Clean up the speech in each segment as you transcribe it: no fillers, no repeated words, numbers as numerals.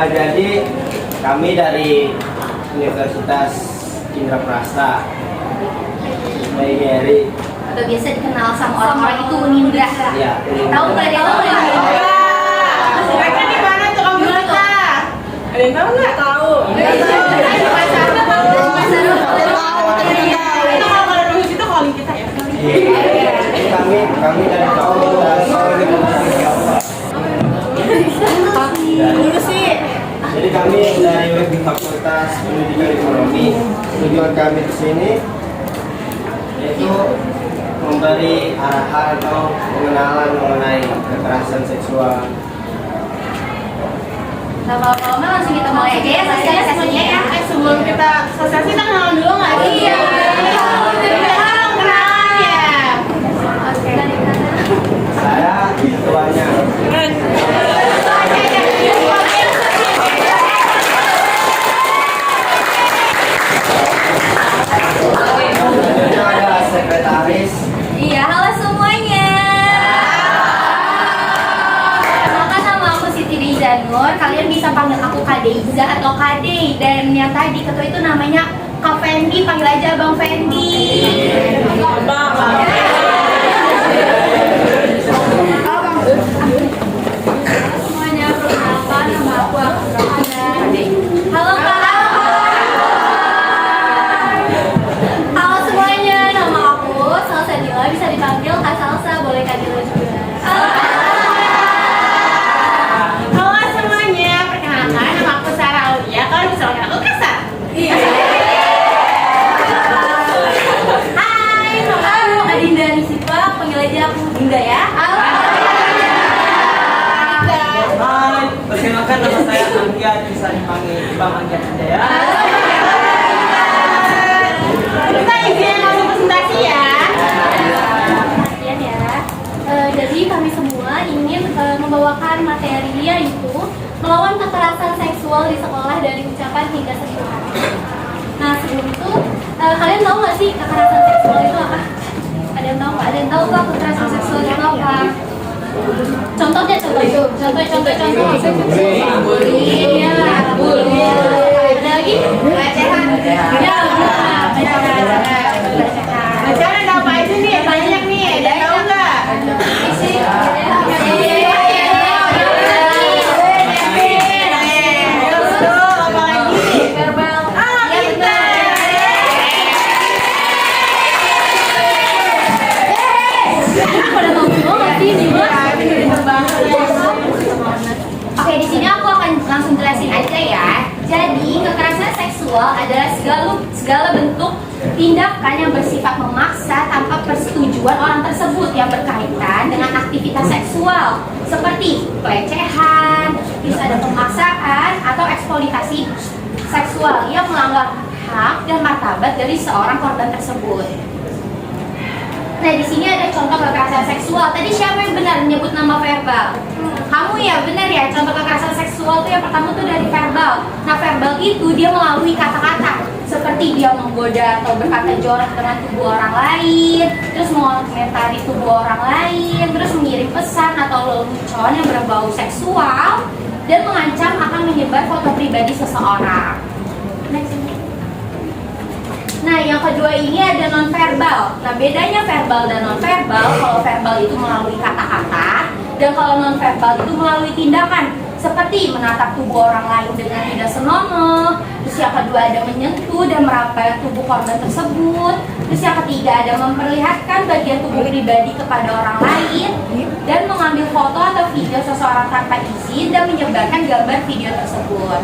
Jadi kami dari Universitas Indraprasta, Geri. Atau biasa dikenal sama orang-orang itu Unindra. Ya, Tahu nggak dia tahu Unindra? Mereka di mana tuh kamu kita? Ada yang tahu nggak? Tahu. Kalau dulu itu calling kita ya. Kami dari fakultas. Jadi kami dari Fakultas Pendidikan Ekonomi. Tujuan kami di sini yaitu memberi arahan atau pengenalan mengenai kekerasan seksual. Lama-lama langsung kita mulai aja ya sosialisasinya ya. Sebelum kita sosialisasi kita kenalan dulu nggak? Iya. Kenalan ya. Oke. Saya ketuanya. Ini ada sekretaris. Iya, halo semuanya. Kenalkan nama aku Siti Riza Nur. Kalian bisa panggil aku Kak Deiza atau Kak Dey. Dan yang tadi ketua itu namanya Kak Fendi, panggil aja Bang Fendi. Semuanya perkenalkan, nama aku Afra. Halo Kak. Halo semuanya, nama aku Salsa Dila, bisa dipanggil Kak Salsa, boleh Kak Dila juga. Halo semuanya, perkenalkan nama aku Sarah Aulia. Kalau bisa panggil aku Kasa. Iya. Hai, nama aku Kak Dinda Nisipa, panggil aja aku Dinda ya. Hai, perkenalkan nama saya Anggia, bisa dipanggil Bang Anggia saja ya. Kita izin langsung presentasi ya. Perhatian ya. Jadi kami semua ingin membawakan materi yaitu melawan kekerasan seksual di sekolah dari ucapan hingga sentuhan. Nah sebelum itu kalian tahu nggak sih kekerasan seksual itu apa? Ada yang tahu nggak? Ada yang tahu nggak kekerasan seksual itu apa? Contohnya contoh. Bullying, ya, bullying. Ada lagi? Pelecehan. Ya, pelecehan. Bacaan ada apa aja nih? Banyak nih. Ada yang tahu nggak? Oke, di sini aku akan langsung jelasin aja ya. Jadi, kekerasan seksual adalah segala bentuk tindakan yang bersifat memaksa tanpa persetujuan orang tersebut yang berkaitan dengan aktivitas seksual seperti pelecehan, terus ada pemaksaan atau eksploitasi seksual yang melanggar hak dan martabat dari seorang korban tersebut. Nah, di sini ada contoh kekerasan seksual. Tadi siapa yang benar menyebut nama verbal? Kamu ya, benar ya. Contoh kekerasan seksual itu yang pertama tuh dari verbal. Nah, verbal itu dia melalui kata-kata, seperti dia menggoda atau berkata jorok dengan tubuh orang lain, terus mengomentari tubuh orang lain, terus mengirim pesan atau lelucon yang berbau seksual, dan mengancam akan menyebar foto pribadi seseorang. Next. Nah, yang kedua ini ada non-verbal. Nah, bedanya verbal dan non-verbal, kalau verbal itu melalui kata-kata, dan kalau non-verbal itu melalui tindakan, seperti menatap tubuh orang lain dengan tidak senonoh. Terus yang kedua ada menyentuh dan meraba tubuh korban tersebut. Terus yang ketiga ada memperlihatkan bagian tubuh pribadi kepada orang lain, dan mengambil foto atau video seseorang tanpa izin dan menyebarkan gambar video tersebut.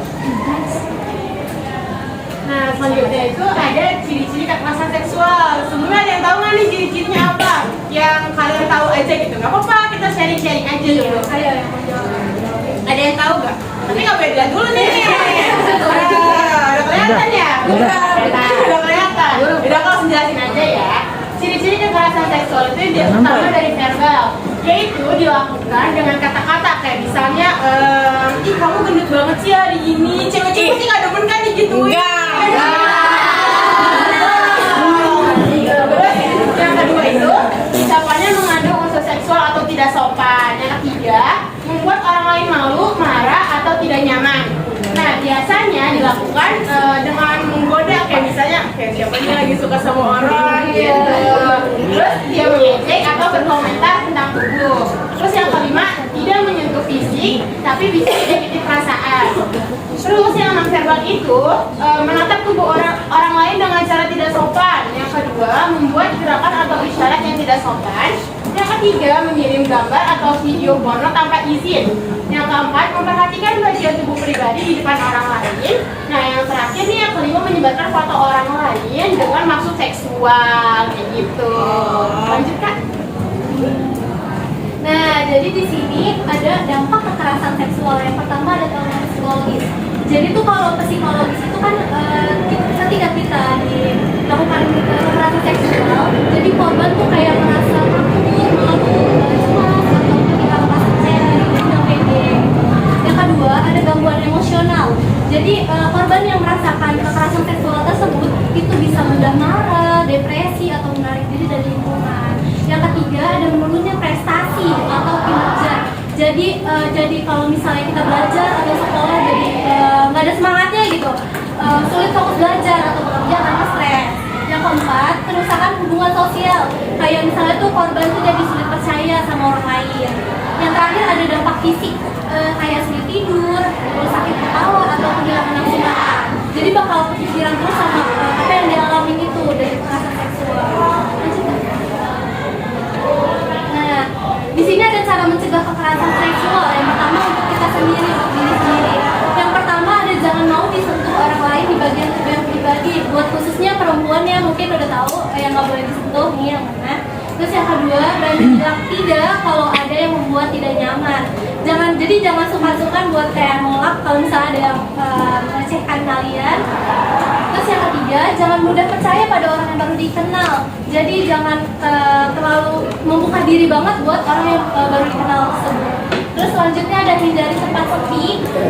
Nah, selanjutnya itu ada ciri-ciri kekerasan seksual. Sebelumnya ada yang tahu nggak nih ciri-cirinya apa? Yang kalian tahu aja gitu. Nggak apa-apa, kita sharing-sharing aja dulu. Ayo yang mau jawab. Ada yang tahu nggak? Tapi nggak beda dulu nih. Udah kelihatan ya? Udah kelihatan. Udah kalau jelasin aja ya. Ciri-ciri kekerasan seksual itu dia pertama dari verbal, yaitu dilakukan dengan kata-kata kayak misalnya, ih kamu gendut banget sih hari ini. Cewek-cewek sih nggak demen kan digituin. Yang kedua itu ucapannya mengandung unsur seksual atau tidak sopan. Yang ketiga membuat orang lain malu, marah atau tidak nyaman. kan dengan menggoda kayak misalnya kayak siapa nih lagi suka sama orang gitu. Terus dia mengejek atau berkomentar tentang tubuh. Terus yang kelima, tidak menyentuh fisik tapi bisa menyakiti perasaan. Terus yang non-verbal itu menatap tubuh orang lain dengan cara tidak sopan. Yang kedua, membuat gerakan atau isyarat yang tidak sopan. Yang ketiga, mengirim gambar atau video porno tanpa izin. Yang keempat, memperhatikan bagian tubuh pribadi di depan orang lain. Nah, yang terakhir nih yang kelima, menyebarkan foto orang lain dengan maksud seksual kayak gitu. Lanjut Kak. Nah, jadi di sini ada dampak kekerasan seksual. Yang pertama ada trauma psikologis. Jadi tuh kalau psikologis itu kan ketika kita dilakukan kekerasan seksual, jadi korban tuh kayak merasa takut, malu, cemas, atau ketika merasa percaya diri dan pede. Yang kedua ada gangguan emosional. Jadi korban yang merasakan kekerasan seksual tersebut itu bisa mudah marah, depresi, atau menarik diri dari lingkungan. Yang ketiga ada menurunnya prestasi atau kinerja. Jadi kalau misalnya kita belajar atau sekolah jadi nggak ada semangatnya gitu, sulit fokus belajar atau bekerja karena stres. Yang keempat, kerusakan hubungan sosial. Kayak misalnya tuh korban tuh jadi sulit percaya sama orang lain. Yang terakhir ada dampak fisik, kayak sulit tidur, terus sakit kepala atau kehilangan nafsu makan. Jadi bakal kepikiran terus sama apa yang dialami itu dari kekerasan seksual. Nah, di sini ada cara mencegah kekerasan seksual. Yang pertama untuk kita sendiri, untuk diri sendiri. Yang pertama ada jangan mau disentuh orang lain di bagian tubuh yang pribadi. Buat khususnya perempuan yang mungkin udah tahu yang nggak boleh disentuh nih yang mana. Terus yang kedua, berani bilang tidak kalau ada yang membuat tidak nyaman. Jangan suka-suka buat kayak nolak kalau misalnya ada yang melecehkan kalian. Terus yang ketiga, jangan mudah percaya pada orang yang baru dikenal. Jadi jangan terlalu membuka diri banget buat orang yang baru dikenal tersebut. Terus selanjutnya ada hindari tempat sepi,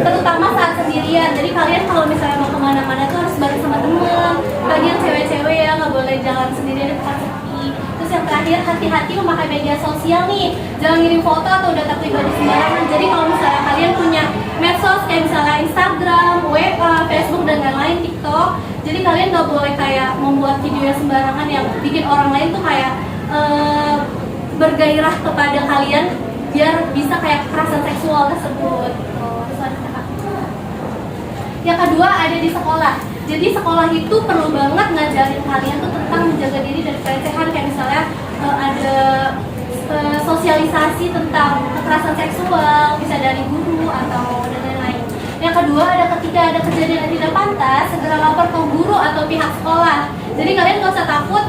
terutama saat sendirian. Jadi kalian kalau misalnya mau kemana-mana tuh harus bareng sama temen. Bagi yang cewek-cewek ya nggak boleh jalan sendirian di tempat sepi. Terus yang terakhir, hati-hati memakai media sosial nih. Jangan ngirim foto atau data pribadi sembarangan. Jadi kalau misalnya kalian punya medsos kayak misalnya Instagram, WA, Facebook dan lain-lain, TikTok. Jadi kalian nggak boleh kayak membuat video yang sembarangan yang bikin orang lain tuh kayak bergairah kepada kalian biar bisa kayak kekerasan seksual tersebut. Yang kedua ada di sekolah. Jadi sekolah itu perlu banget ngajarin kalian tuh tentang menjaga diri dari pelecehan, kayak misalnya ada sosialisasi tentang kekerasan seksual, bisa dari guru atau dan lain-lain. Yang kedua ada ketika ada kejadian yang tidak pantas, segera lapor ke guru atau pihak sekolah. Jadi kalian nggak usah takut,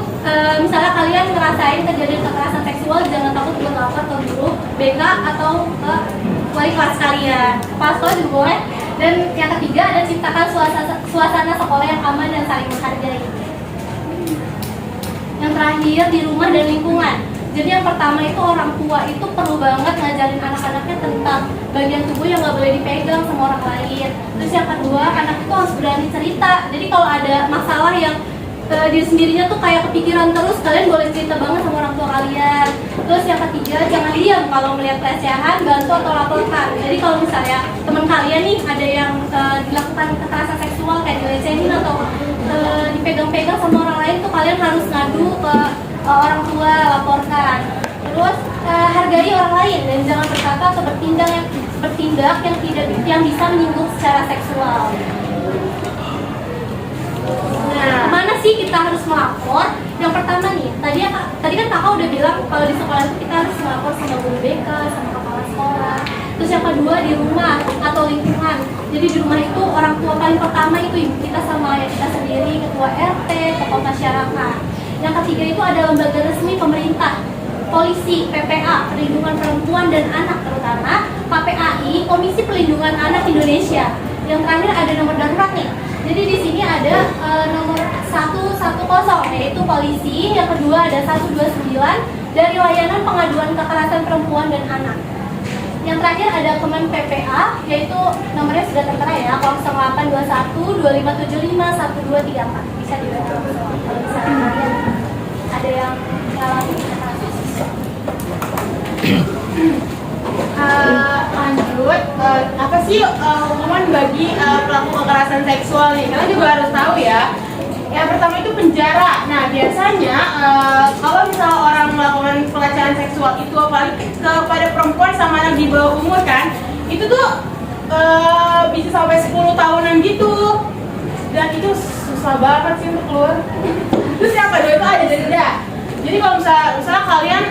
misalnya kalian ngerasain kejadian kekerasan seksual, jangan takut buat lapor ke guru, BK atau ke wali kelas kalian. Kepala sekolah juga boleh. Dan yang ketiga ada ciptakan suasana sekolah yang aman dan saling menghargai. Yang terakhir di rumah dan lingkungan. Jadi yang pertama itu orang tua itu perlu banget ngajarin anak-anaknya tentang bagian tubuh yang nggak boleh dipegang sama orang lain. Terus yang kedua, anak itu harus berani cerita. Jadi kalau ada masalah yang diri sendirinya tuh kayak kepikiran terus, kalian boleh cerita banget sama orang tua kalian. Terus yang ketiga, jangan diam kalau melihat pelecehan, bantu atau laporkan. Jadi kalau misalnya teman kalian nih ada yang dilakukan kekerasan seksual kayak dilecehin atau dipegang-pegang sama orang lain tuh kalian harus ngadu ke orang tua, laporkan. Terus hargai orang lain dan jangan berkata atau bertindak yang bisa menyinggung secara seksual. Nah, mana sih kita harus melapor? Yang pertama nih, tadi kan kakak udah bilang kalau di sekolah itu kita harus melapor sama guru BK, sama kepala sekolah. Terus yang kedua di rumah atau lingkungan. Jadi di rumah itu orang tua paling pertama itu ibu kita sama ayah kita sendiri, ketua RT, tokoh masyarakat. Yang ketiga itu ada lembaga resmi pemerintah, polisi, PPA, Perlindungan Perempuan dan Anak terutama, KPAI, Komisi Perlindungan Anak Indonesia. Yang terakhir ada nomor darurat nih. Jadi di sini ada nomor 110 yaitu polisi, yang kedua ada 129 dari layanan pengaduan kekerasan perempuan dan anak. Yang terakhir ada Kemen PPA yaitu nomornya sudah tertera ya, 0821 2575 1234. Bisa dibantu kalau misalnya kalian ada yang ngalamin kekerasan. Lanjut, apa sih hukuman bagi pelaku kekerasan seksual nih? Kalian juga harus tahu ya. Yang pertama itu penjara. Nah biasanya kalau misalnya orang melakukan pelecehan seksual itu apalagi kepada perempuan sama anak di bawah umur kan, itu tuh bisa sampai 10 tahunan gitu. Dan itu susah banget sih untuk keluar. Terus yang kedua itu ada denda. Jadi kalau misalnya kalian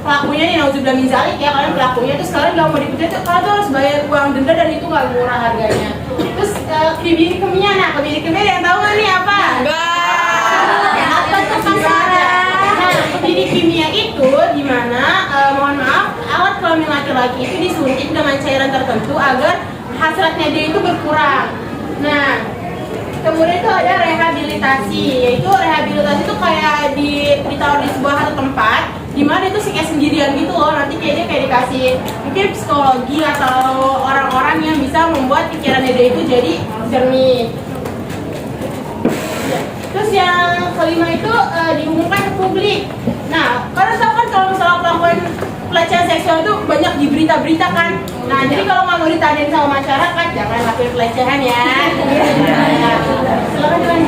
pelakunya nih, nauzubillah min zalik ya, kalian pelakunya terus kalian nggak mau dipenjara tuh kalian tuh harus bayar uang denda dan itu nggak murah harganya. Terus kebiri kimia, nah kebiri kimia yang tahu nggak nih apa? Apa tuh pasaran? Nah kebiri kimia itu dimana mohon maaf alat kelamin laki-laki itu disuntik dengan cairan tertentu agar hasratnya dia itu berkurang. Nah kemudian itu ada rehabilitasi, yaitu rehabilitasi itu kayak ditaruh di sebuah tempat di mana itu sih kayak sendirian gitu loh, nanti kayaknya kayak dikasih mungkin psikologi atau orang-orang yang bisa membuat pikirannya dia itu jadi jernih. Terus yang kelima itu diumumkan ke publik. Nah, karena tahu kan kalau misalnya melakukan pelecehan seksual itu banyak di berita-berita kan. Nah, jadi kalau nggak mau ditanyain sama masyarakat, jangan lakuin pelecehan ya. Silakan Tuan.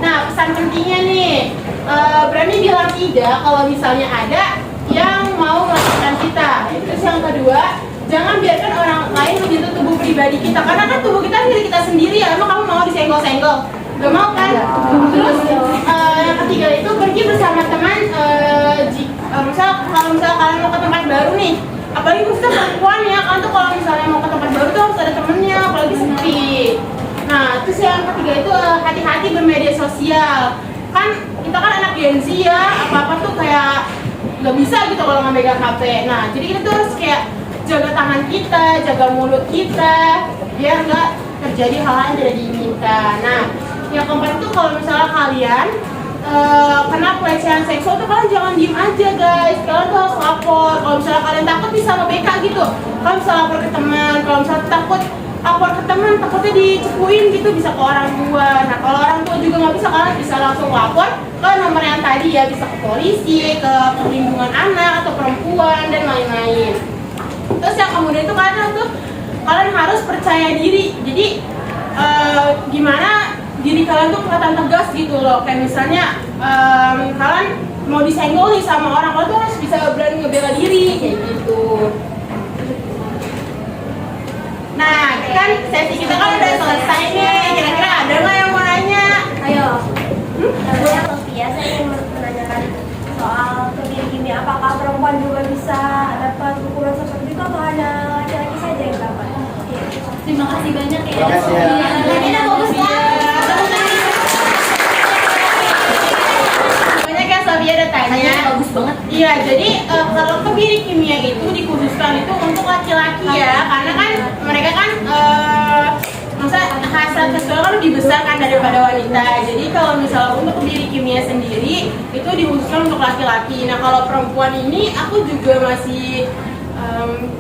Nah, pesan pentingnya nih, berani bilang tidak kalau misalnya ada yang mau melakukan kita. Terus yang kedua, jangan biarkan orang lain menyentuh tubuh pribadi kita, karena kan tubuh kita milik kita sendiri ya. Emang kamu mau disenggol-senggol? Gak mau kan? Terus yang ketiga itu pergi bersama teman. Kalau misalnya kalian mau ke tempat baru nih, apalagi khususnya perempuan ya, kan tuh kalau misalnya mau ke tempat baru tuh harus ada temennya, apalagi sepi. Nah, terus yang ketiga itu hati-hati bermedia sosial. Kan kita kan anak Gen Z ya, apa-apa tuh kayak nggak bisa gitu kalau nggak megang HP. Nah, jadi kita tuh harus kayak jaga tangan kita, jaga mulut kita, biar nggak terjadi hal-hal yang tidak diinginkan. Nah, yang keempat itu kalau misalnya kalian kena pelecehan seksual tuh kalian jangan diem aja guys, kalian tuh harus lapor. Kalau misalnya kalian takut bisa sama BK gitu, kalian bisa lapor ke teman. Kalau misalnya takut lapor ke teman, takutnya dicepuin gitu, bisa ke orang tua. Nah kalau orang tua juga nggak bisa, kalian bisa langsung lapor ke nomor yang tadi ya, bisa ke polisi, ke perlindungan anak atau perempuan dan lain-lain. Terus yang kemudian itu kalian harus percaya diri. Jadi gimana diri kalian tuh kelihatan tegas gitu loh. Kayak misalnya kalian mau disenggol nih sama orang, kalian tuh harus bisa berani ngebela diri kayak gitu. Nah, kan sesi kita kan udah selesai nih. Kira-kira ada nggak yang mau nanya? Ayo. Saya Sofia, saya ingin menanyakan soal kebiri kimia. Apakah perempuan juga bisa dapat hukuman seperti itu atau hanya laki-laki saja yang dapat? Terima kasih banyak ya. Terima kasih ya. Ini bagus banget. Banyak ya Sofia udah tanya. Bagus banget. Iya, jadi kalau kebiri kimia itu dikhususkan itu untuk laki-laki ya, karena kan mereka kan maksudnya hasrat seksual kan lebih besar kan daripada wanita. Jadi kalau misalnya untuk kebiri kimia sendiri itu dikhususkan untuk laki-laki. Nah kalau perempuan ini aku juga masih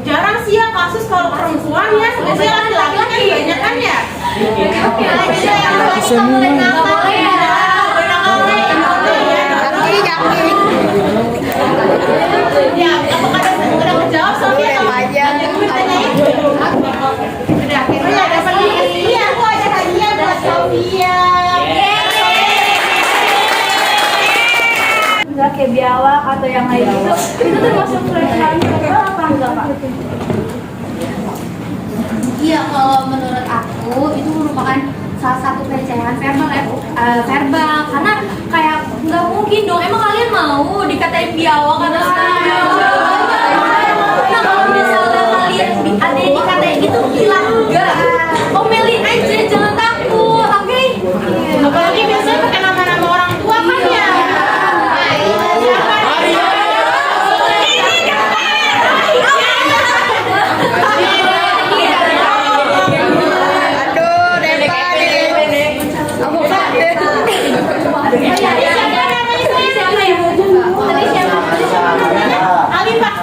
jarang sih ya kasus kalau perempuan ya, biasanya laki-laki kan banyak kan ya. Ya, apakah udah kejawab Sofia? Udah, akhirnya dapat hadiah. Aku ada hadiah buat Sofia. Misalnya kayak biawak atau yang lain itu termasuk pelecehan seksual apa enggak Pak? Iya, kalau menurut aku itu merupakan salah satu pelecehan verbal ya, verbal, karena kayak nggak mungkin dong, emang kalian mau dikatain biawak atau nah kalau misalnya kalian ada yang dikatain gitu bilang enggak, omelin aja, jangan takut, oke? Apalagi biasanya pakai nama-nama orang tua kan ya. Ali Pak.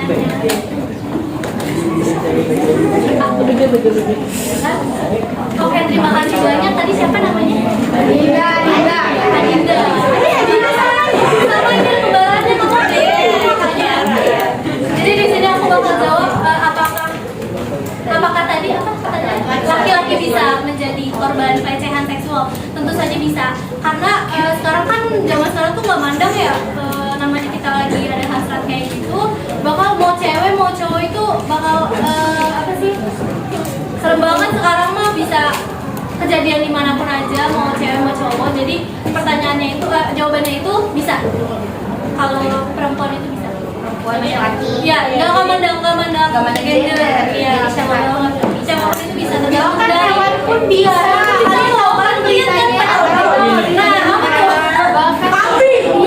Oke, terima kasih banyak. Tadi siapa namanya? Adinda. Sama ini kembarannya Kak Ade. Jadi di sini aku bakal jawab apakah tadi apa pertanyaan? Laki-laki bisa menjadi korban pelecehan seksual? Tentu saja bisa. Karena sekarang kan zaman sekarang tuh nggak mandang ya. Namanya kita lagi ada hasrat kayak gitu, bakal mau cewek mau cowok itu bakal apa sih, serem banget sekarang mah, bisa kejadian dimanapun aja, mau cewek mau cowok. Jadi pertanyaannya itu jawabannya itu bisa. Kalau perempuan itu bisa, perempuan laki ya, nggak mandang gender ya, siapapun itu bisa, tergantung dari pun bisa. Kan kelihatan nah apa tuh itu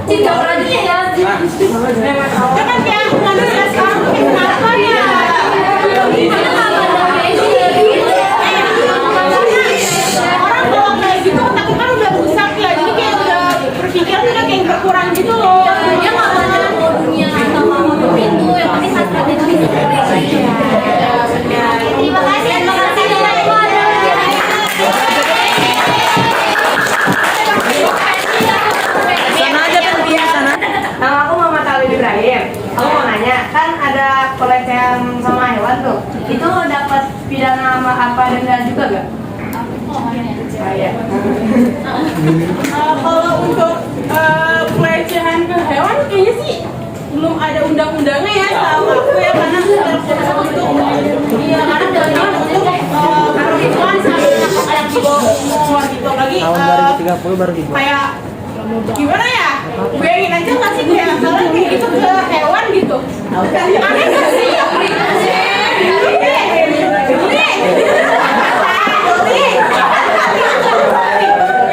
cinta berani ya. Jangan kayak manusia sekarang kenapa ya? Orang kalau kayak gitu otaknya kan udah rusak ya, jadi kayak udah berpikir tuh udah kayak berkurang gitu loh. Dia nggak mandang mau dunia atau apapun itu, yang penting hasratnya itu bisa. Terima kasih ya teman-teman. Sana aja pergi sana. Nama aku Muhammad Ali Ibrahim. Aku mau nanya, kan ada pelecehan sama hewan tuh. Itu dapat pidana apa denda juga gak? Kalau untuk pelecehan ke hewan kayaknya sih belum ada undang-undangnya ya, setahu aku ya, karena untuk iya, karena dari untuk perempuan sampai anak di bawah umur gitu lagi Tahun 2030 baru dibuat. kayak gimana ya, bayangin aja nggak sih kayak misalnya kayak gitu ke hewan gitu, aneh nggak sih?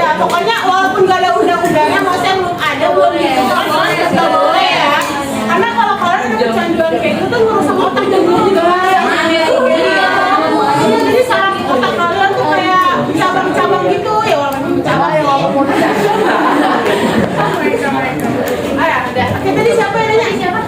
Ya pokoknya walaupun nggak ada undang-undangnya, maksudnya belum ada, belum gitu kan nggak boleh ya, karena kalau kalian udah kecanduan kayak gitu tuh ngerusak otak dan juga jadi saraf otak kalian tuh kayak cabang-cabang gitu ya, walaupun cabang ya walaupun ya udah. Oke, tadi siapa yang nanya? Siapa?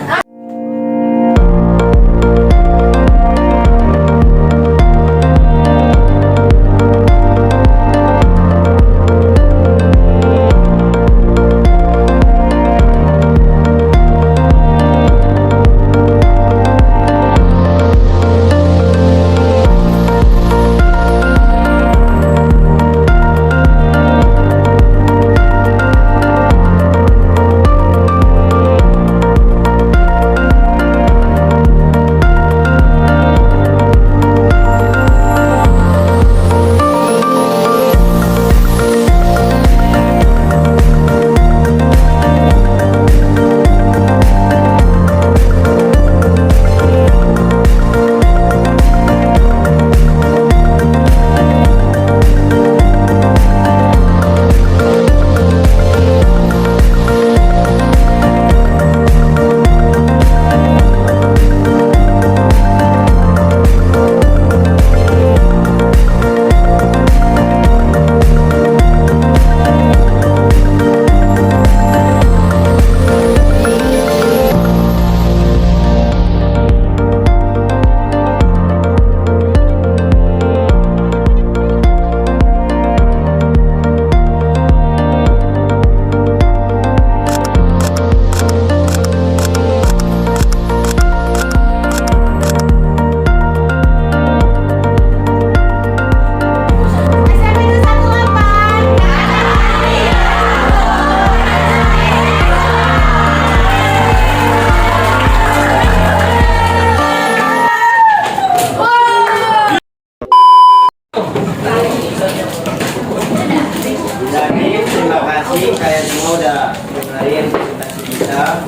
kalian semua udah dengerin presentasi kita,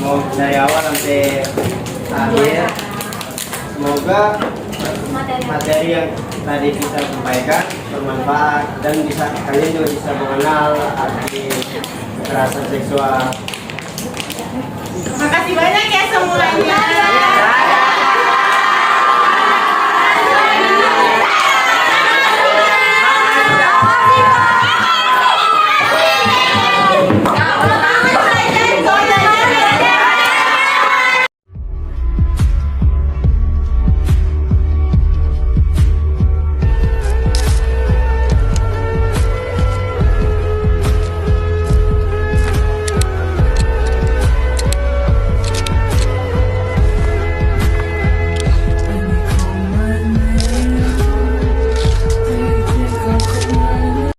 mau dari awal sampai akhir. Semoga materi yang tadi kita sampaikan bermanfaat dan bisa kalian juga bisa mengenal arti kekerasan seksual